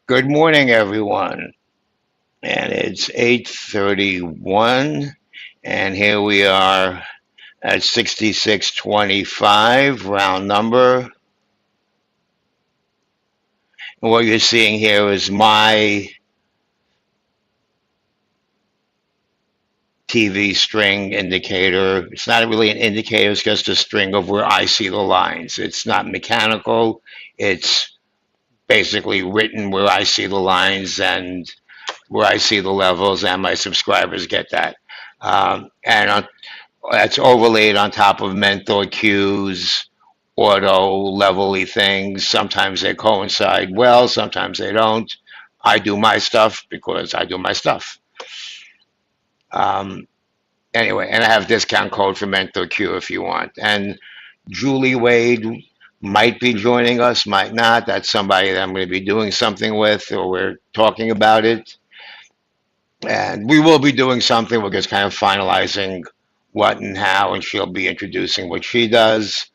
Good morning, everyone. And it's 8:31, and here we are at 66.25, round number. And what you're seeing here is my TV string indicator. It's not really an indicator, it's just a string of where I see the lines. It's not mechanical, it's basically written where I see the lines and where I see the levels, and my subscribers get that. And that's overlaid on top of mentor cues, auto level-y things. Sometimes they coincide well, sometimes they don't. I do my stuff because I do my stuff. Um, anyway, and I have discount code for mentor Q if you want. And Julie Wade might be joining us, might not. That's somebody that I'm going to be doing something with, or we're talking about it. And we will be doing something. We're just kind of finalizing what and how, and she'll be introducing what she does.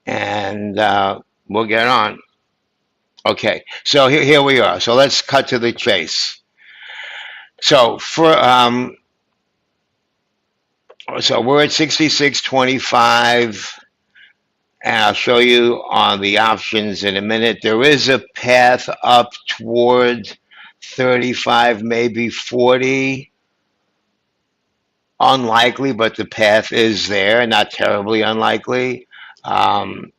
And we'll get on. Okay, so here we are. So let's cut to the chase. So so we're at 66.25, and I'll show you on the options in a minute. There is a path up toward 35, maybe 40. Unlikely, but the path is there, not terribly unlikely. Um,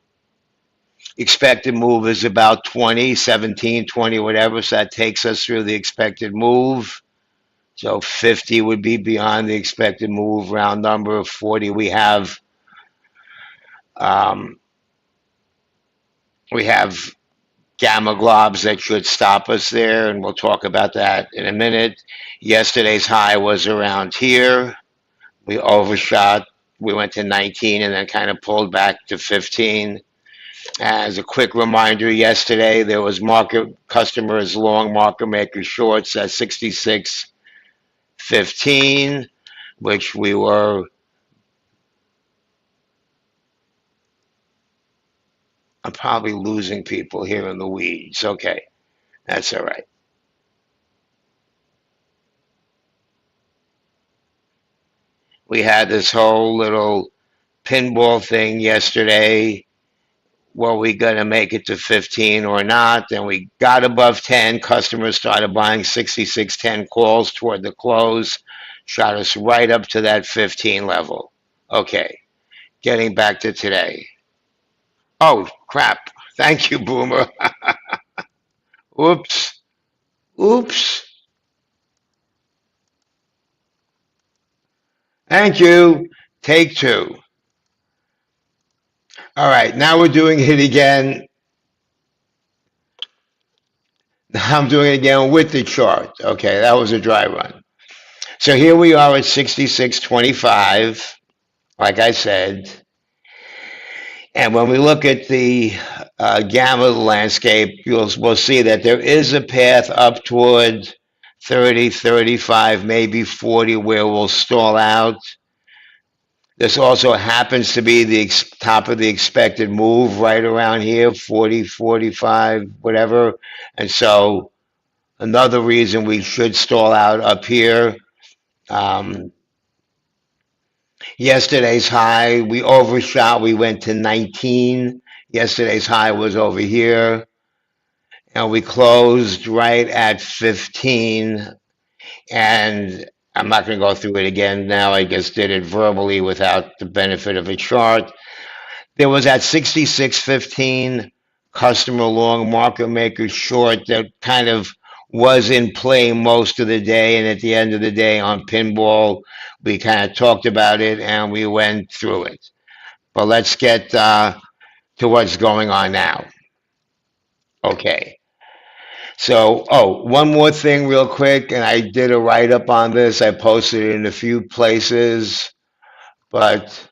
Expected move is about 20, 17, 20, whatever. So that takes us through the expected move. So 50 would be beyond the expected move, round number of 40. Um, we have gamma globs that should stop us there, and we'll talk about that in a minute. Yesterday's high was around here. We overshot. We went to 19 and then kind of pulled back to 15. As a quick reminder, yesterday there was market customers long, market makers shorts at 66.15, which we were. I'm probably losing people here in the weeds. Okay, that's all right. We had this whole little pinball thing yesterday. Were we going to make it to 15 or not? Then we got above 10. Customers started buying 66.10 calls toward the close, shot us right up to that 15 level. Okay, getting back to today. Oh, crap. Thank you, Boomer. Oops. Oops. Thank you. Take two. All right, now we're doing it again. Now I'm doing it again with the chart. Okay, that was a dry run. So here we are at 66.25, like I said. And when we look at the gamma landscape, we'll see that there is a path up toward 30, 35, maybe 40, where we'll stall out. This also happens to be the top of the expected move right around here, 40, 45, whatever. And so another reason we should stall out up here. Um, Yesterday's high, we overshot. We went to 19. Yesterday's high was over here. And we closed right at 15. And I'm not going to go through it again now. I just did it verbally without the benefit of a chart. There was at 66.15 customer long, market maker short that kind of was in play most of the day. And at the end of the day on pinball, we kind of talked about it and we went through it. But let's get to what's going on now. Okay. So, one more thing real quick, and I did a write-up on this. I posted it in a few places, but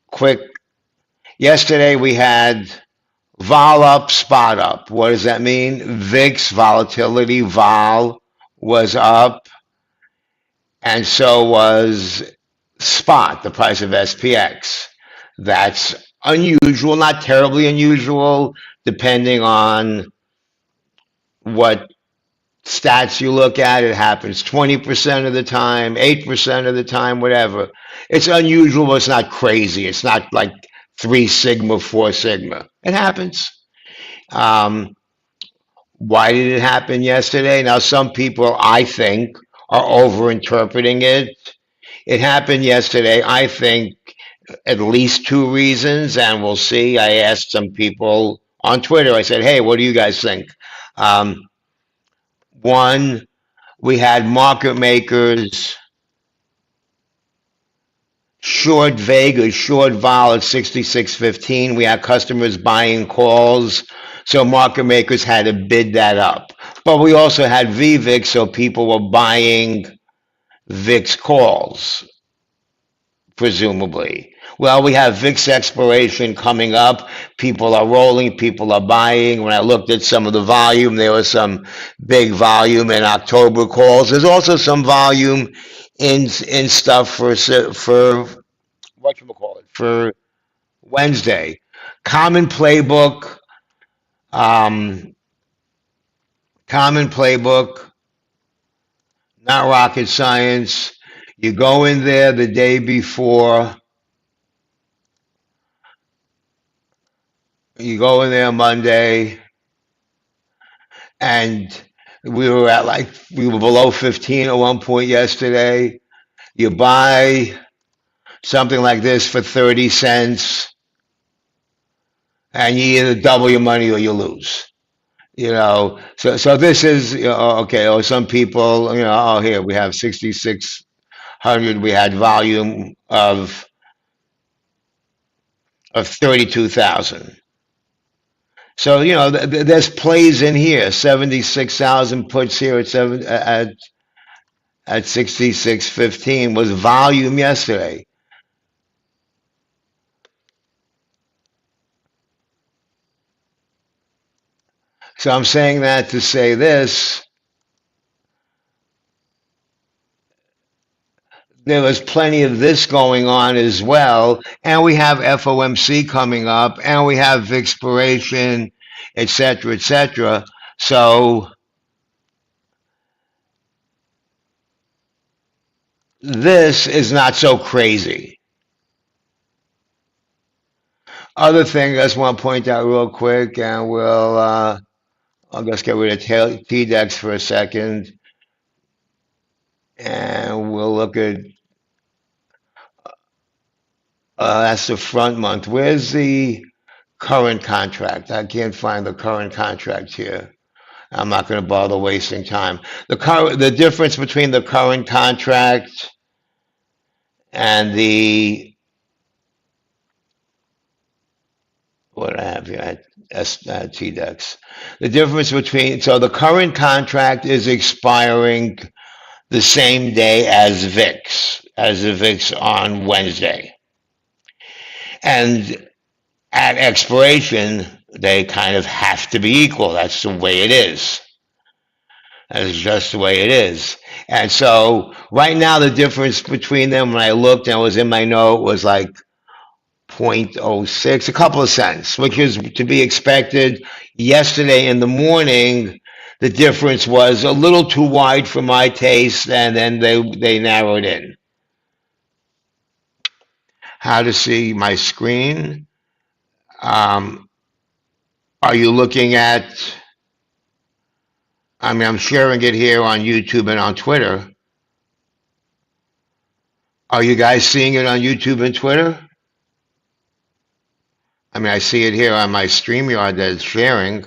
quick. Yesterday we had vol up, spot up. What does that mean? VIX volatility, vol was up, and so was spot, the price of SPX. That's unusual, not terribly unusual, depending on what stats you look at. It happens 20% of the time, 8% of the time, whatever. It's unusual, but it's not crazy. It's not like 3 sigma, 4 sigma. It happens. Um, why did it happen yesterday? Now, some people, I think, are overinterpreting it. It happened yesterday, I think, at least 2 reasons, and we'll see. I asked some people on Twitter, I said, hey, what do you guys think? Um, One, we had market makers short Vegas, short vol at 66.15. We had customers buying calls, so market makers had to bid that up. But we also had VVIX, so people were buying VIX calls, presumably. Well, we have VIX expiration coming up. People are rolling, people are buying. When I looked at some of the volume, there was some big volume in October calls. There's also some volume in stuff for whatchamacallit, for Wednesday. Common playbook, um, common playbook, not rocket science. You go in there the day before. You go in there Monday, and we were below 15 at one point yesterday. You buy something like this for 30 cents, and you either double your money or you lose. So this is, okay. Or some people, oh, here we have 6,600. We had volume of 32,000. So there's plays in here. 76,000 puts here at 66.15 was volume yesterday. So I'm saying that to say this: there was plenty of this going on as well, and we have FOMC coming up, and we have VIXpiration, et cetera, et cetera. So this is not so crazy. Other thing I just want to point out real quick, and I'll just get rid of TDEX for a second, and we'll look at that's the front month. Where's the current contract? I can't find the current contract here. I'm not going to bother wasting time. The difference between the current contract and what I have here at TDEX. The difference between, so the current contract is expiring the same day as the VIX on Wednesday. And at expiration, they kind of have to be equal. That's the way it is. That's just the way it is. And so right now, the difference between them, when I looked and it was in my note, was like 0.06, a couple of cents, which is to be expected. Yesterday in the morning, the difference was a little too wide for my taste, and then they narrowed in. How to see my screen? Are you looking at? I mean, I'm sharing it here on YouTube and on Twitter. Are you guys seeing it on YouTube and Twitter? I mean, I see it here on my StreamYard that it's sharing.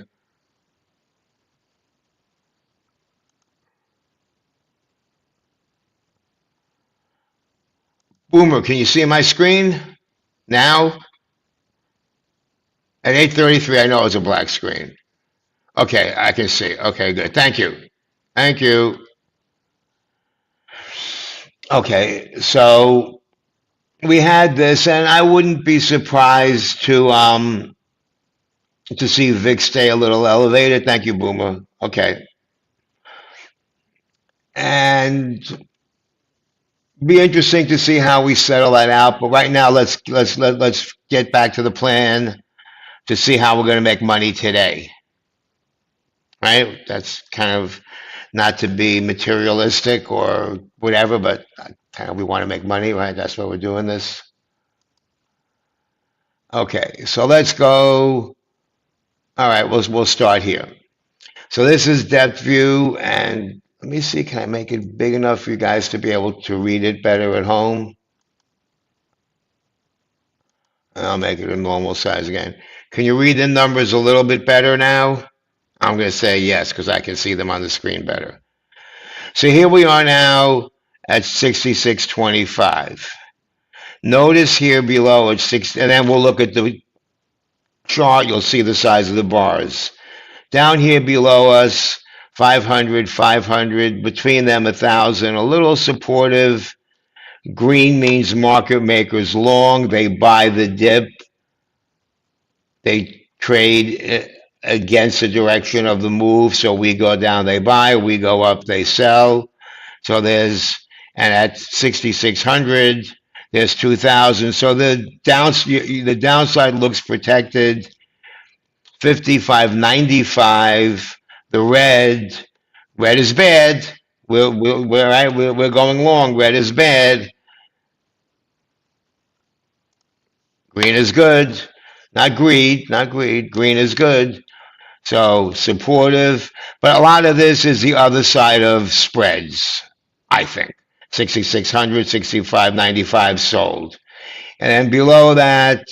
Boomer, can you see my screen now? At 8:33, I know it's a black screen. Okay, I can see. Okay, good. Thank you. Thank you. Okay, so we had this, and I wouldn't be surprised to see VIX stay a little elevated. Thank you, Boomer. Okay, and be interesting to see how we settle that out. But right now, let's get back to the plan to see how we're going to make money today, right? That's kind of not to be materialistic or whatever, but kind of we want to make money, right? That's why we're doing this. Okay, so let's go. All right, we'll start here. So this is depth view, and let me see, can I make it big enough for you guys to be able to read it better at home? I'll make it a normal size again. Can you read the numbers a little bit better now? I'm going to say yes, because I can see them on the screen better. So here we are now at 66.25. Notice here below at 6, and then we'll look at the chart. You'll see the size of the bars. Down here below us, 500, 500, between them 1,000, a little supportive. Green means market makers long. They buy the dip. They trade against the direction of the move. So we go down, they buy. We go up, they sell. So there's, and at 6,600, there's 2,000. So the downside looks protected. 55.95. The red is bad. We're going long. Red is bad. Green is good. Not greed. Green is good. So supportive. But a lot of this is the other side of spreads, I think. 6,600, 65.95 sold. And then below that,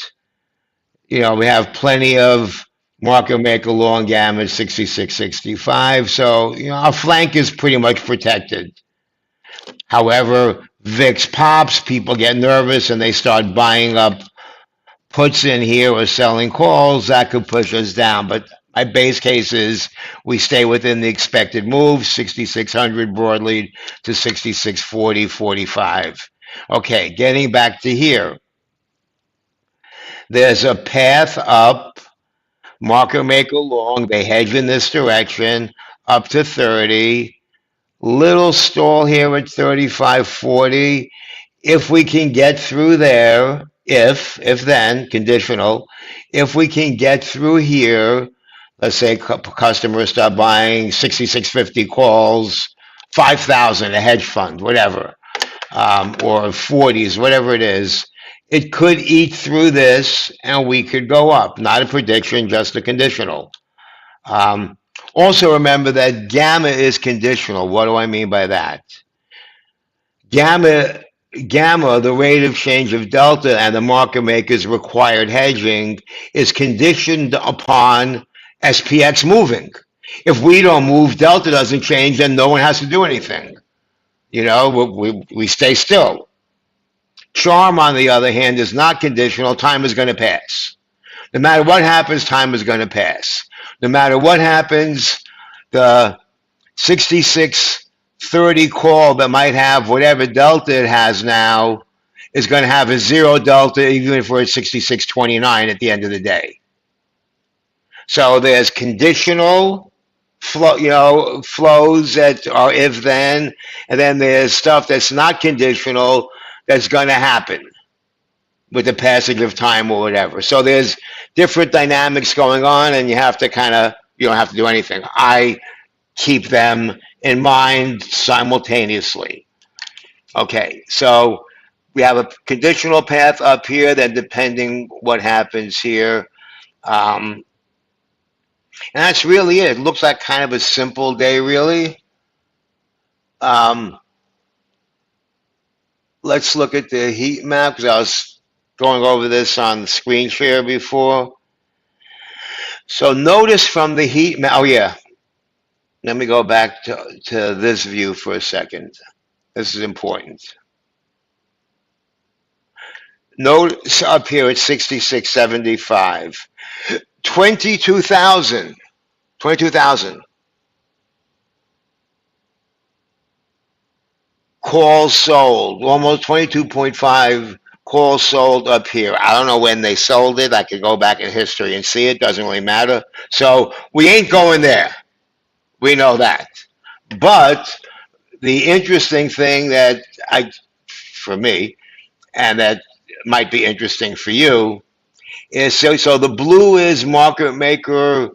we have plenty of market maker long gamut, 66.65. So, our flank is pretty much protected. However, VIX pops, people get nervous and they start buying up puts in here or selling calls. That could push us down. But my base case is we stay within the expected move, 6,600 broadly to 66.40, 45. Okay, getting back to here. There's a path up, market maker long, they hedge in this direction, up to 30. Little stall here at 35.40. If we can get through there, if then, conditional, if we can get through here, let's say customers start buying 6,650 calls, 5,000, a hedge fund, whatever, or 40s, whatever it is, it could eat through this and we could go up. Not a prediction, just a conditional. Also remember that gamma is conditional. What do I mean by that? Gamma, the rate of change of delta and the market maker's required hedging is conditioned upon SPX moving. If we don't move, delta doesn't change, then no one has to do anything. We stay still. Charm, on the other hand, is not conditional. Time is going to pass. No matter what happens, time is going to pass. No matter what happens, the 66.30 call that might have whatever delta it has now is going to have a zero delta, even if we're at 66.29 at the end of the day. So there's conditional flows that are if then, and then there's stuff that's not conditional that's going to happen with the passage of time or whatever. So there's different dynamics going on, and you have to you don't have to do anything. I keep them in mind simultaneously. Okay, so we have a conditional path up here, then depending what happens here. And that's really it. It looks like kind of a simple day, really. Let's look at the heat map, because I was going over this on the screen share before. So notice from the heat map, oh yeah, let me go back to this view for a second. This is important. Notice up here at 66.75, 22,000. Calls sold, almost 22.5 calls sold up here. I don't know when they sold it. I could go back in history and see it. Doesn't really matter. So we ain't going there. We know that. But the interesting thing for me, and that might be interesting for you, So the blue is market maker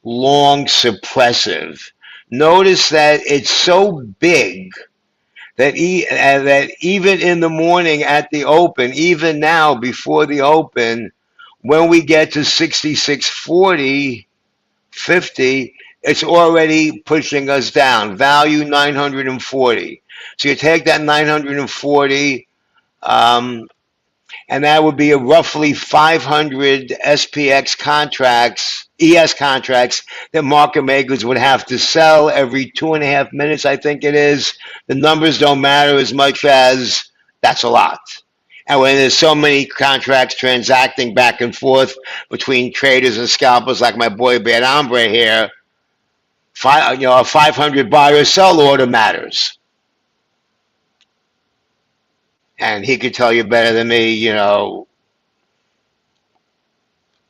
long suppressive. Notice that it's so big that that even in the morning at the open, even now before the open, when we get to 66.40, 50, it's already pushing us down. Value 940. So you take that 940, and that would be a roughly 500 SPX contracts, ES contracts, that market makers would have to sell every 2.5 minutes, I think it is. The numbers don't matter as much as that's a lot. And when there's so many contracts transacting back and forth between traders and scalpers, like my boy Bad Hombre here, a 500 buy or sell order matters. And he could tell you better than me,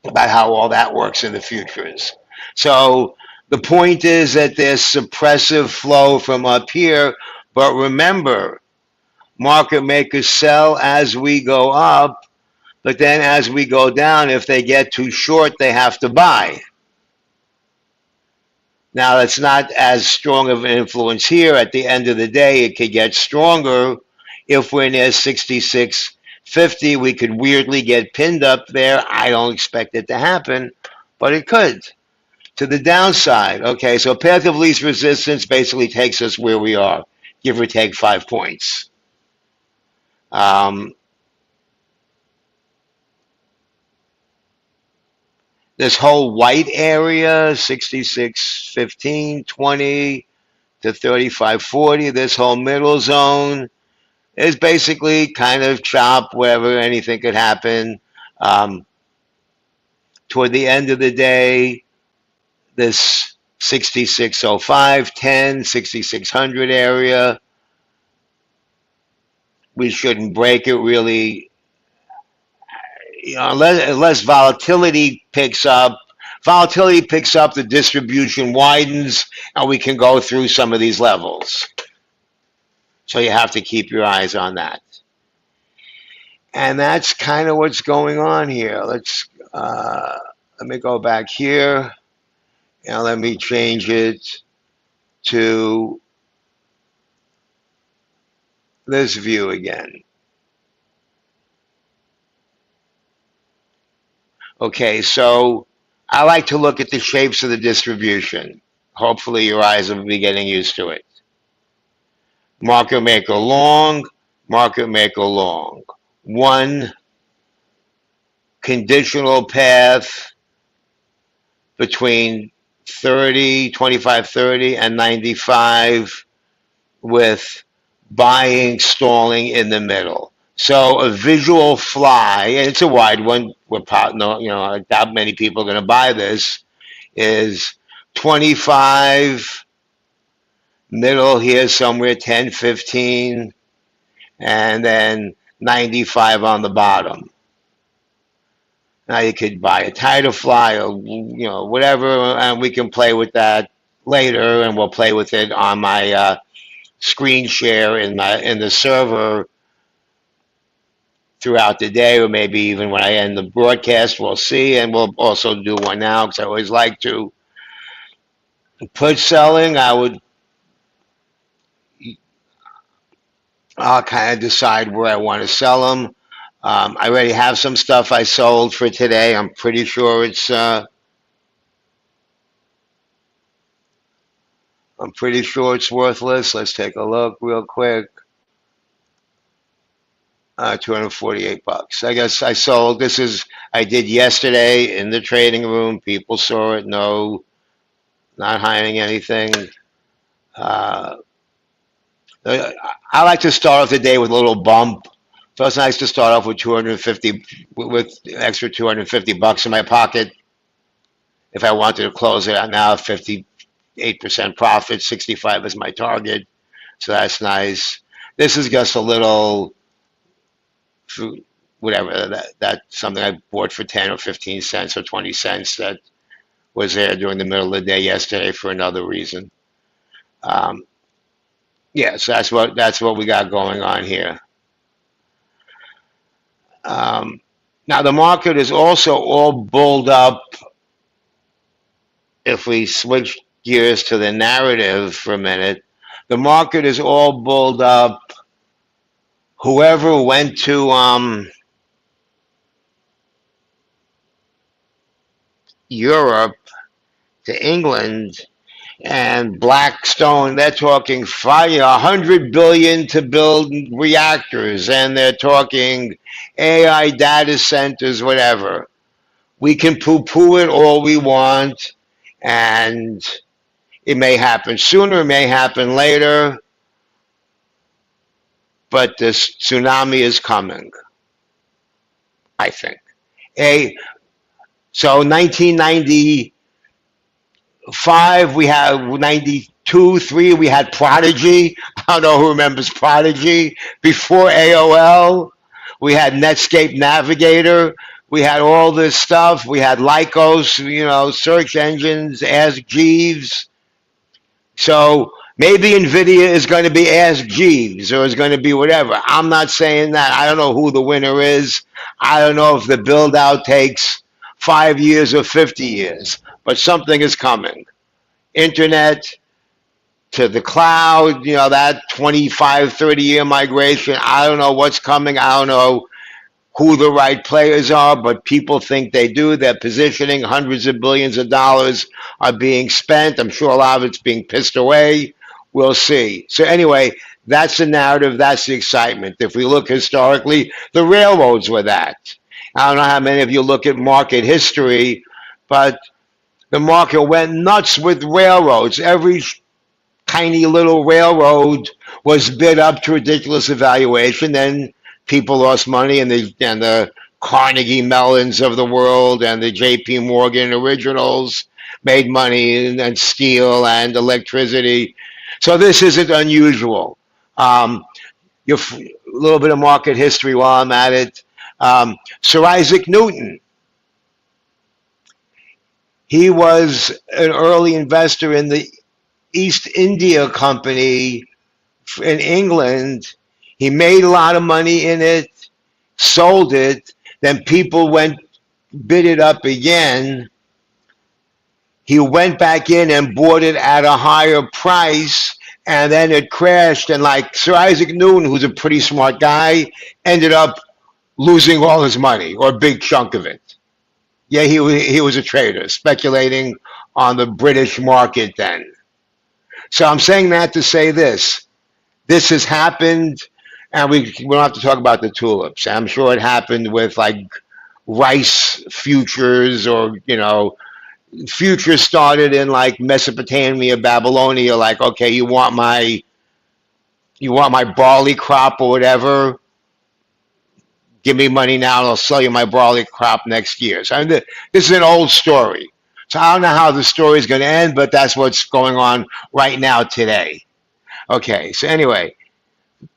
about how all that works in the futures. So the point is that there's suppressive flow from up here, but remember, market makers sell as we go up, but then as we go down, if they get too short, they have to buy. Now, that's not as strong of an influence here. At the end of the day, it could get stronger. If we're near 66.50, we could weirdly get pinned up there. I don't expect it to happen, but it could. To the downside, okay, so path of least resistance basically takes us where we are, give or take 5 points. This whole white area, 66.15, 20 to 35.40, this whole middle zone is basically kind of chop wherever anything could happen. Toward the end of the day, this 66.05, 10, 6600 area, we shouldn't break it really, unless volatility picks up. Volatility picks up, the distribution widens, and we can go through some of these levels. So you have to keep your eyes on that. And that's kind of what's going on here. Let me go back here, and let me change it to this view again. Okay, so I like to look at the shapes of the distribution. Hopefully your eyes will be getting used to it. Market maker long, market maker long. One conditional path between 25, 30, and 95 with buying, stalling in the middle. So a visual fly, and it's a wide one. I doubt many people are going to buy this. Is 25 middle here somewhere, 10, 15, and then 95 on the bottom. Now you could buy a tighter fly or whatever, and we can play with that later, and we'll play with it on my screen share in the server throughout the day, or maybe even when I end the broadcast, we'll see. And we'll also do one now, because I always like to. Put selling, I'll kind of decide where I want to sell them. I already have some stuff I sold for today. I'm pretty sure it's worthless. Let's take a look real quick. 248 bucks. I guess I sold. I did yesterday in the trading room. People saw it. No, not hiding anything. I like to start off the day with a little bump. So it's nice to start off with 250, with extra 250 bucks in my pocket. If I wanted to close it out now, 58% profit, 65 is my target. So that's nice. This is just a little, whatever, that's something I bought for 10 or 15 cents or 20 cents that was there during the middle of the day yesterday for another reason. Yeah, so that's what we got going on here. Now, the market is also all bulled up. If we switch gears to the narrative for a minute, the market is all bulled up. Whoever went to Europe, to England, and Blackstone, they're talking 100 billion to build reactors, and they're talking AI data centers, whatever. We can poo-poo it all we want, and it may happen sooner, it may happen later, but this tsunami is coming, I think. A So 1995, we had 92, 3, we had Prodigy. I don't know who remembers Prodigy. Before AOL, we had Netscape Navigator. We had all this stuff. We had Lycos, search engines, Ask Jeeves. So maybe NVIDIA is going to be Ask Jeeves or is going to be whatever. I'm not saying that. I don't know who the winner is. I don't know if the build out takes 5 years or 50 years, but something is coming. Internet to the cloud, that 25, 30-year migration. I don't know what's coming. I don't know who the right players are, but people think they do. They're positioning. Hundreds of billions of dollars are being spent. I'm sure a lot of it's being pissed away. We'll see. So anyway, that's the narrative. That's the excitement. If we look historically, the railroads were that. I don't know how many of you look at market history, but the market went nuts with railroads. Every tiny little railroad was bid up to ridiculous evaluation. Then people lost money, and the Carnegie Mellons of the world and the J.P. Morgan originals made money, and steel and electricity. So this isn't unusual. A little bit of market history while I'm at it. Sir Isaac Newton, he was an early investor in the East India Company in England. He made a lot of money in it, sold it, then people went bid it up again. He went back in and bought it at a higher price, and then it crashed. And like Sir Isaac Newton, who's a pretty smart guy, ended up losing all his money or a big chunk of it. Yeah, he was a trader, speculating on the British market then. So I'm saying that to say this. This has happened, and we don't have to talk about the tulips. I'm sure it happened with like rice futures, or futures started in like Mesopotamia, Babylonia. Like, okay, you want my barley crop or whatever. Give me money now, and I'll sell you my barley crop next year. So this is an old story. So I don't know how the story is going to end, but that's what's going on right now today. Okay, so anyway,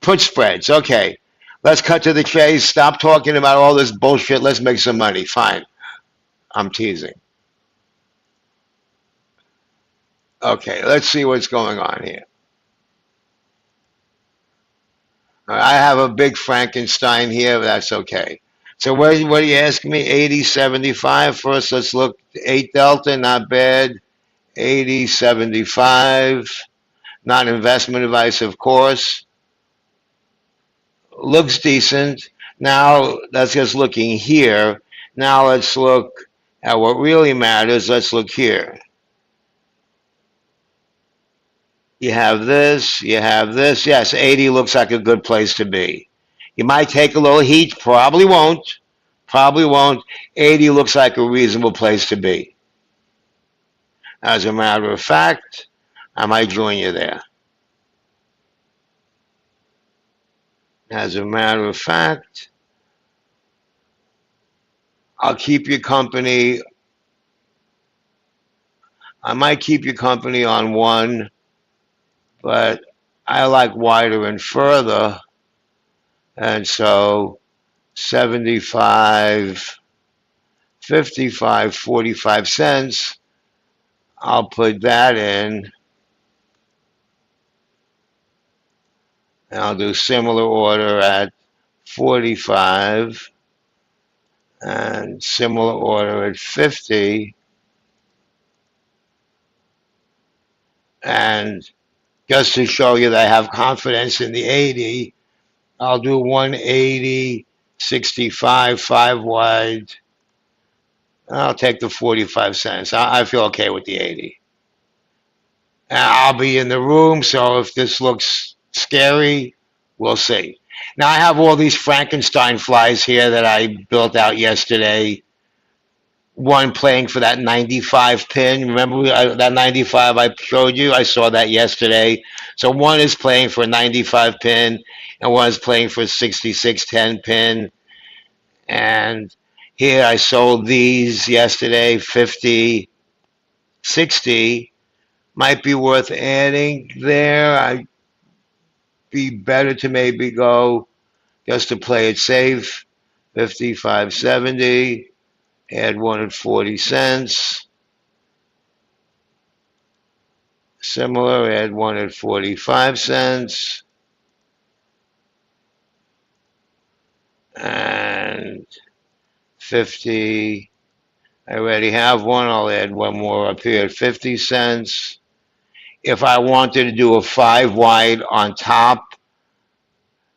put spreads. Okay, let's cut to the chase. Stop talking about all this bullshit. Let's make some money. Fine. I'm teasing. Okay, let's see what's going on here. I have a big Frankenstein here, but that's okay. So what are you asking me? 80.75 first. Let's look. 8 Delta, not bad. 80.75. Not investment advice, of course. Looks decent. Now, that's just looking here. Now let's look at what really matters. Let's look here. You have this, you have this. Yes, 80 looks like a good place to be. You might take a little heat, probably won't. Probably won't. 80 looks like a reasonable place to be. As a matter of fact, I might join you there. As a matter of fact, I'll keep you company. I might keep you company on one, but I like wider and further. And so 75, 55, 45 cents. I'll put that in. And I'll do similar order at 45. and similar order at 50. And just to show you that I have confidence in the 80, I'll do 180, 65, 5 wide. I'll take the 45 cents. I feel okay with the 80. And I'll be in the room, so if this looks scary, we'll see. Now, I have all these Frankenstein flies here that I built out yesterday. One playing for that 95 pin. Remember that 95 I showed you? I saw that yesterday. So one is playing for a 95 pin, and one is playing for a 6610 pin. And here I sold these yesterday, 50, 60. Might be worth adding there. I'd be better to maybe go just to play it safe. 55.70. Add one at 40 cents. Similar, add one at 45 cents. And 50. I already have one. I'll add one more up here at 50 cents. If I wanted to do a 5 wide on top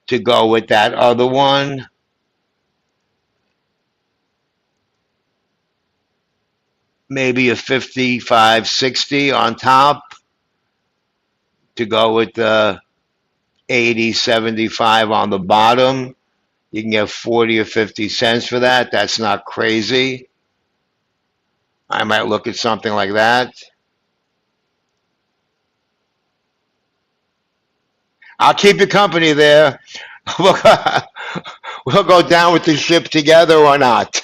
to go with that other one, maybe a 55.60 on top to go with the 80.75 on the bottom. You can get 40 or 50 cents for that. That's not crazy. I might look at something like that. I'll keep you company there. We'll go down with the ship together or not.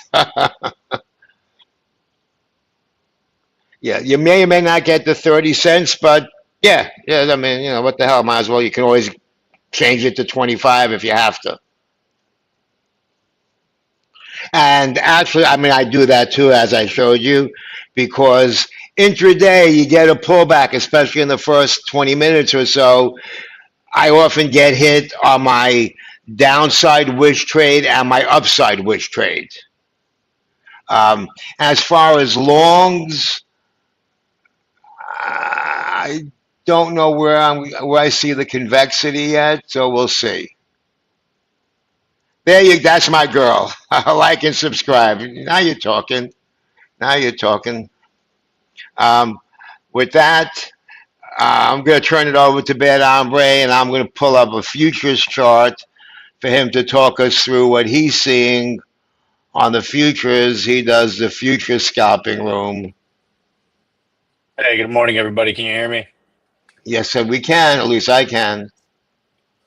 Yeah, you may or may not get the 30 cents, but yeah, I mean, what the hell? Might as well. You can always change it to 25 if you have to. And actually, I mean, I do that too, as I showed you, because intraday you get a pullback, especially in the first 20 minutes or so. I often get hit on my downside wish trade and my upside wish trade. As far as longs, I don't know where I see the convexity yet, so we'll see. That's my girl. Like and subscribe. Now you're talking. Now you're talking. Um, with that, I'm going to turn it over to Bad Hombre, and I'm going to pull up a futures chart for him to talk us through what he's seeing on the futures. He does the future scalping room. Hey, good morning, everybody. Can you hear me? Yes, sir, we can. At least I can.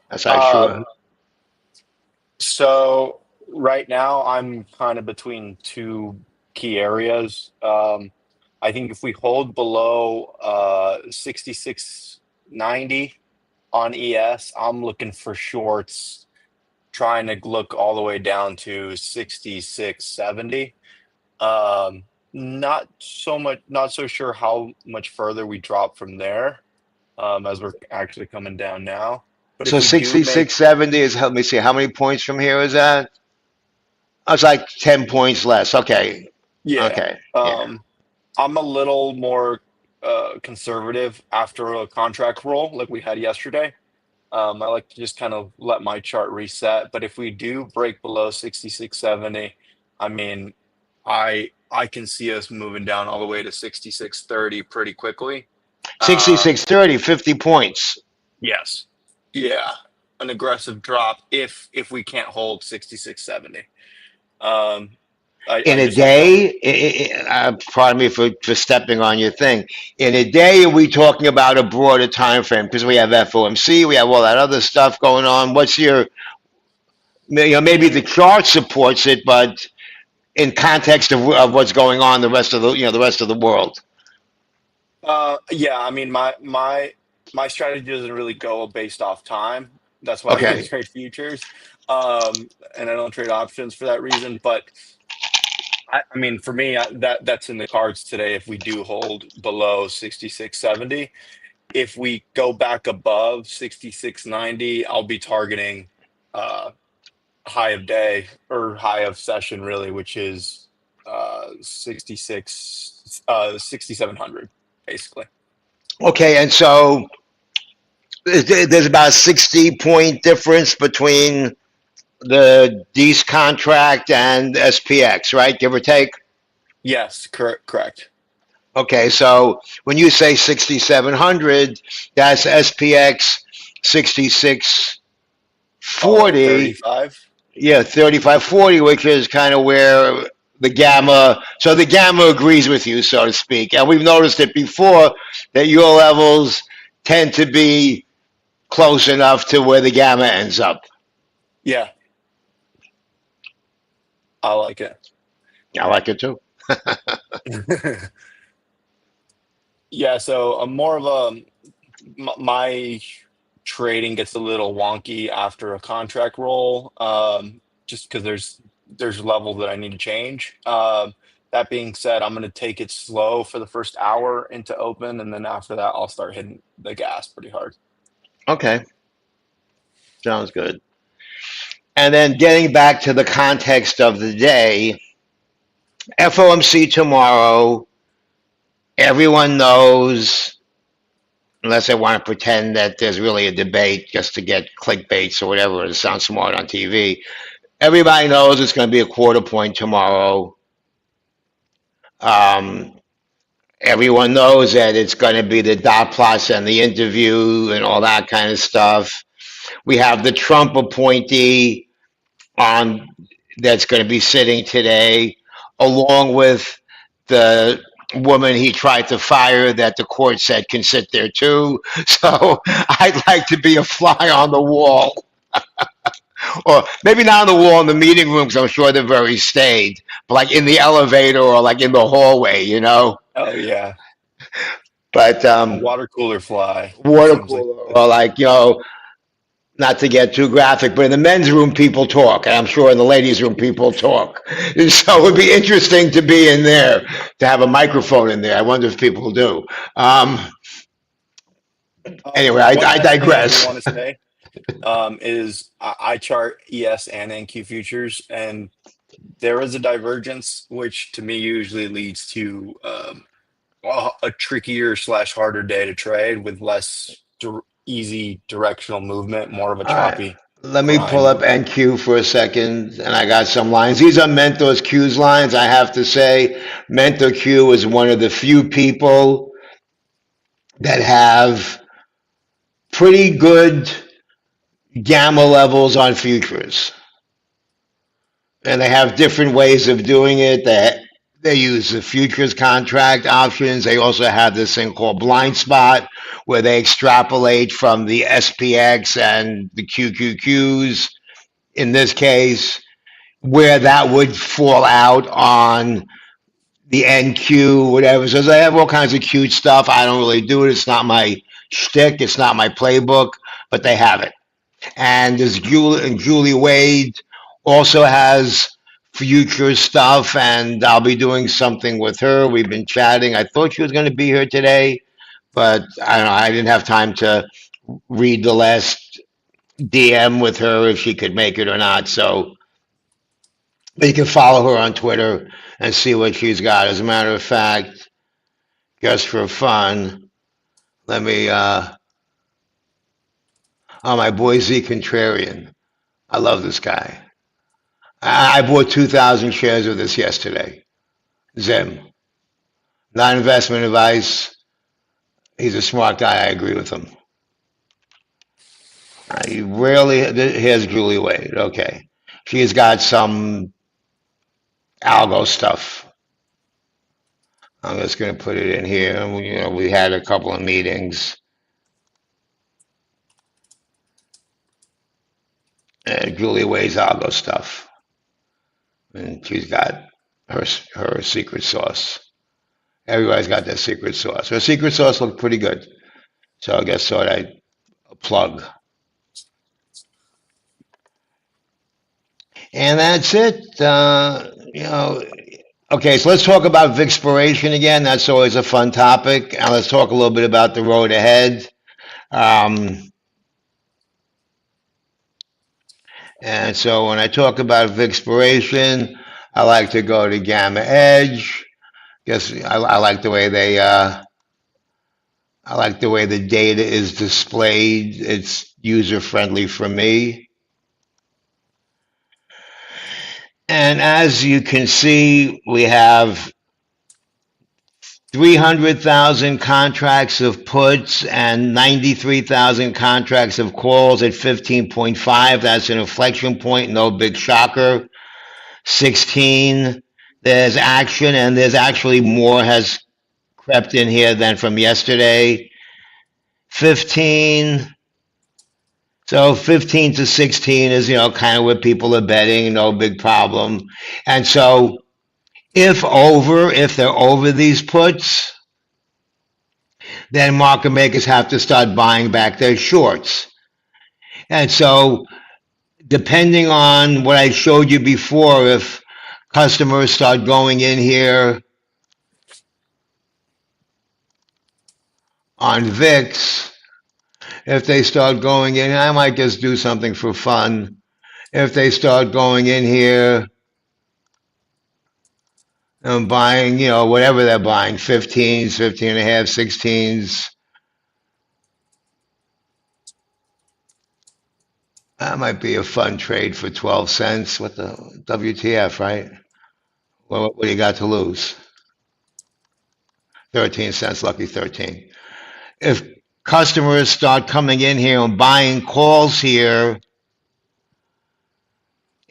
That's I sure. Um, so right now I'm kind of between two key areas. I think if we hold below 66.90 on ES, I'm looking for shorts, trying to look all the way down to 66.70. Not so much, not so sure how much further we drop from there, as we're actually coming down now. But if So we do make 66.70 is, help me see, how many points from here is that? Oh, it's like 10 points less. Okay. Yeah. Okay. Yeah. I'm a little more conservative after a contract roll like we had yesterday. I like to just kind of let my chart reset. But if we do break below 66.70, I mean, I can see us moving down all the way to 66.30 pretty quickly. Um, 66.30, 50 points. yes. Yeah. An aggressive drop if we can't hold 66.70. Um, In I a just don't. day, pardon me for stepping on your thing. In a day, are we talking about a broader time frame? Because we have FOMC, we have all that other stuff going on. What's your, maybe the chart supports it, but in context of what's going on the rest of the rest of the world. Yeah, I mean, my strategy doesn't really go based off time. That's why I Okay. trade futures, and I don't trade options for that reason. But I mean, for me, that's in the cards today. If we do hold below 66.70, if we go back above 66.90, I'll be targeting uh high of day or high of session really, which is 6,700 basically. Okay, and so there's about a 60-point difference between the DEES contract and SPX, right? Give or take. Yes, correct. Okay, so when you say 6,700, that's SPX 6640. 35. Yeah, 3540, which is kind of where the gamma. So the gamma agrees with you, so to speak. And we've noticed it before that your levels tend to be close enough to where the gamma ends up. Yeah, I like it. I like it too. Yeah, so I'm more of a my trading gets a little wonky after a contract roll, just because there's levels that I need to change. That being said, I'm going to take it slow for the first hour into open, and then after that, I'll start hitting the gas pretty hard. Okay, sounds good. And then getting back to the context of the day, FOMC tomorrow, everyone knows, unless they want to pretend that there's really a debate just to get clickbaits or whatever, to sound smart on TV. Everybody knows it's going to be a quarter point tomorrow. Um, Everyone knows that it's going to be the dot plots and the interview and all that kind of stuff. We have the Trump appointee on that's going to be sitting today, along with the woman he tried to fire that the court said can sit there too. So I'd like to be a fly on the wall, or maybe not on the wall in the meeting room, because I'm sure they're very staid, but like in the elevator or like in the hallway, you know. Oh yeah, But a water cooler fly water seems like cooler, or like, you know, not to get too graphic, but in the men's room, people talk. And I'm sure in the ladies' room, people talk. And so it would be interesting to be in there, to have a microphone in there. I wonder if people do. Anyway, one I last thing I do digress. want to say is I chart ES and NQ futures, and there is a divergence, which to me usually leads to a trickier slash harder day to trade with less easy directional movement, more of a All right. choppy Let me pull grind. up NQ for a second, and I got some lines. These are Mentor's Q's lines, I have to say. Mentor Q is one of the few people that have pretty good gamma levels on futures. And they have different ways of doing it. They use the futures contract options. They also have this thing called blind spot, where they extrapolate from the SPX and the QQQs, in this case, where that would fall out on the NQ, whatever. So they have all kinds of cute stuff. I don't really do it. It's not my shtick. It's not my playbook, but they have it. And this Julie Wade also has future stuff, and I'll be doing something with her. We've been chatting. I thought she was going to be here today, but I don't know. I didn't have time to read the last DM with her if she could make it or not. So you can follow her on Twitter and see what she's got. As a matter of fact, just for fun, let me. Oh, my boy Z Contrarian. I love this guy. I bought 2,000 shares of this yesterday. Zim. Not investment advice. He's a smart guy. I agree with him. I rarely. Here's Julie Wade. Okay. She's got some algo stuff. I'm just going to put it in here. You know, we had a couple of meetings. Julie Wade's algo stuff. And she's got her secret sauce. Everybody's got their secret sauce. Her secret sauce looked pretty good. So I guess thought I'd plug. And that's it. You know, okay, so let's talk about VIXpiration again. That's always a fun topic. And let's talk a little bit about the road ahead. Um, And so when I talk about VIXpiration, I like to go to Gamma Edge. Guess I like the way I like the way the data is displayed. It's user friendly for me. And as you can see, we have 300,000 contracts of puts and 93,000 contracts of calls at 15.5. That's an inflection point, no big shocker. 16, there's action, and there's actually more has crept in here than from yesterday. 15, so 15 to 16 is, kind of where people are betting, no big problem. And so if they're over these puts, then market makers have to start buying back their shorts. And so depending on what I showed you before, if customers start going in here on VIX, if they start going in, I might just do something for fun. If they start going in here and buying, whatever they're buying, 15s, 15 and a half, 16s, that might be a fun trade for 12 cents. What the WTF, right? Well, what do you got to lose? 13 cents, lucky 13. If customers start coming in here and buying calls here,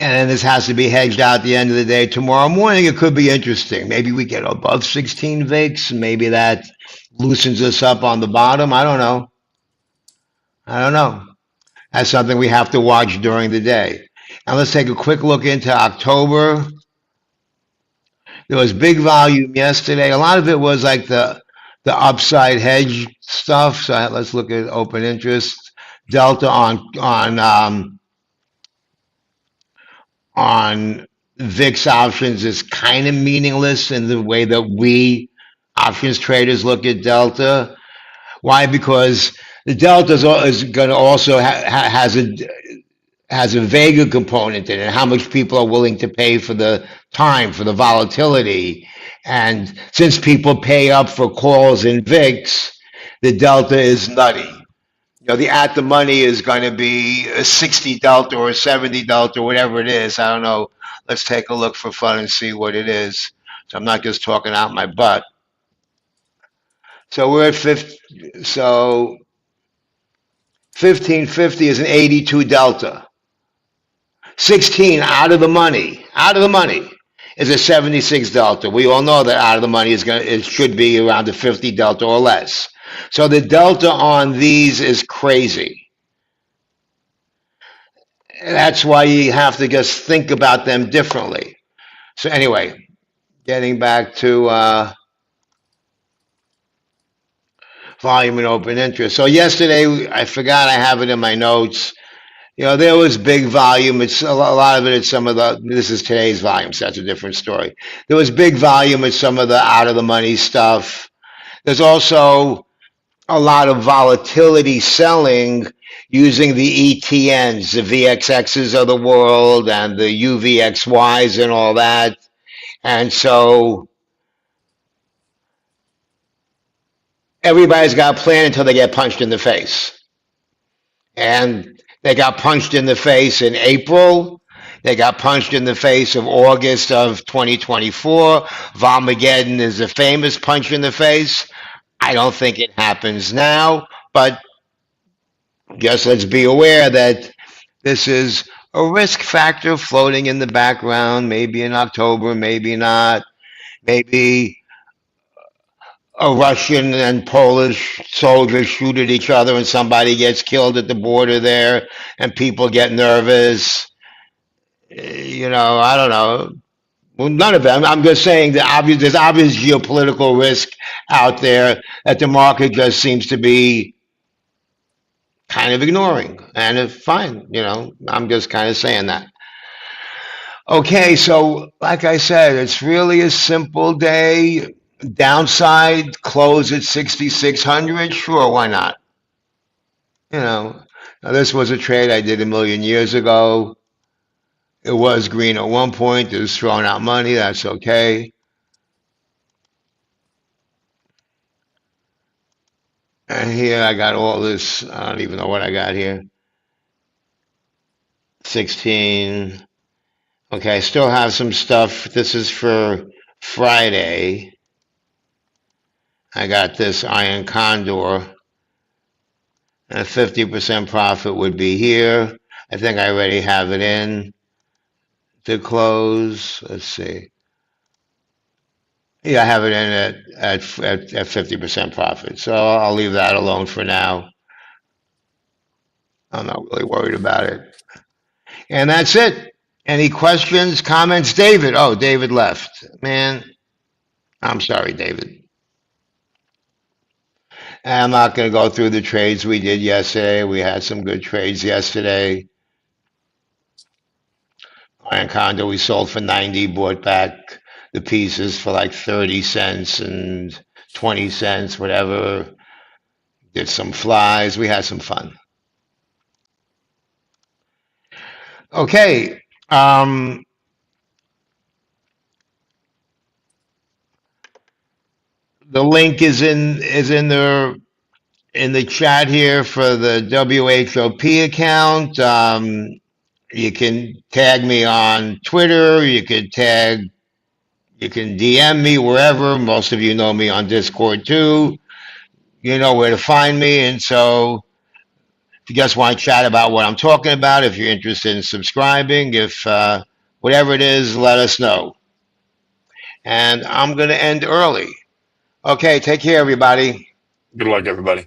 and then this has to be hedged out at the end of the day tomorrow morning, it could be interesting. Maybe we get above 16 VIX. Maybe that loosens us up on the bottom. I don't know. That's something we have to watch during the day. Now let's take a quick look into October. There was big volume yesterday. A lot of it was like the upside hedge stuff. So let's look at open interest. Delta on VIX options is kind of meaningless in the way that we options traders look at Delta. Why? Because the Delta is going to also has a Vega component in it. How much people are willing to pay for the time, for the volatility, and since people pay up for calls in VIX, the Delta is nutty. The at the money is going to be a 60 delta or a 70 delta, whatever it is. I don't know. Let's take a look for fun and see what it is. So I'm not just talking out my butt. So we're at 50. So 1550 is an 82 delta. 16 out of the money is a 76 delta. We all know that out of the money it should be around a 50 delta or less. So the delta on these is crazy. That's why you have to just think about them differently. So anyway, getting back to volume and open interest. So yesterday, I forgot I have it in my notes. There was big volume. It's a lot of it at some of this is today's volume, so that's a different story. There was big volume at some of the out of the money stuff. There's also a lot of volatility selling using the ETNs, the VXXs of the world and the UVXYs and all that. And so everybody's got a plan until they get punched in the face. And they got punched in the face in April. They got punched in the face of August of 2024. Volmageddon is a famous punch in the face. I don't think it happens now, but just let's be aware that this is a risk factor floating in the background, maybe in October, maybe not. Maybe a Russian and Polish soldiers shoot at each other and somebody gets killed at the border there and people get nervous. I don't know. Well, none of them. I'm just saying that there's obvious geopolitical risk out there that the market just seems to be kind of ignoring. And it's fine, I'm just kind of saying that. Okay, so like I said, it's really a simple day. Downside, close at 6,600. Sure, why not? Now this was a trade I did a million years ago. It was green at one point. It was throwing out money. That's okay. And here I got all this. I don't even know what I got here. 16. Okay, I still have some stuff. This is for Friday. I got this iron condor. And a 50% profit would be here. I think I already have it in to close. Let's see. Yeah, I have it in at 50% profit. So I'll leave that alone for now. I'm not really worried about it. And that's it. Any questions, comments? David. Oh, David left. Man, I'm sorry, David. I'm not going to go through the trades we did yesterday. We had some good trades yesterday. Iron Condo we sold for 90, bought back the pieces for like 30 cents and 20 cents, whatever. Did some flies. We had some fun. Okay. The link is in the chat here for the WHOP account. You can tag me on Twitter. You can DM me wherever. Most of you know me on Discord too. You know where to find me. And so if you just want to chat about what I'm talking about, if you're interested in subscribing, if whatever it is, let us know. And I'm going to end early. Okay, take care, everybody. Good luck, everybody.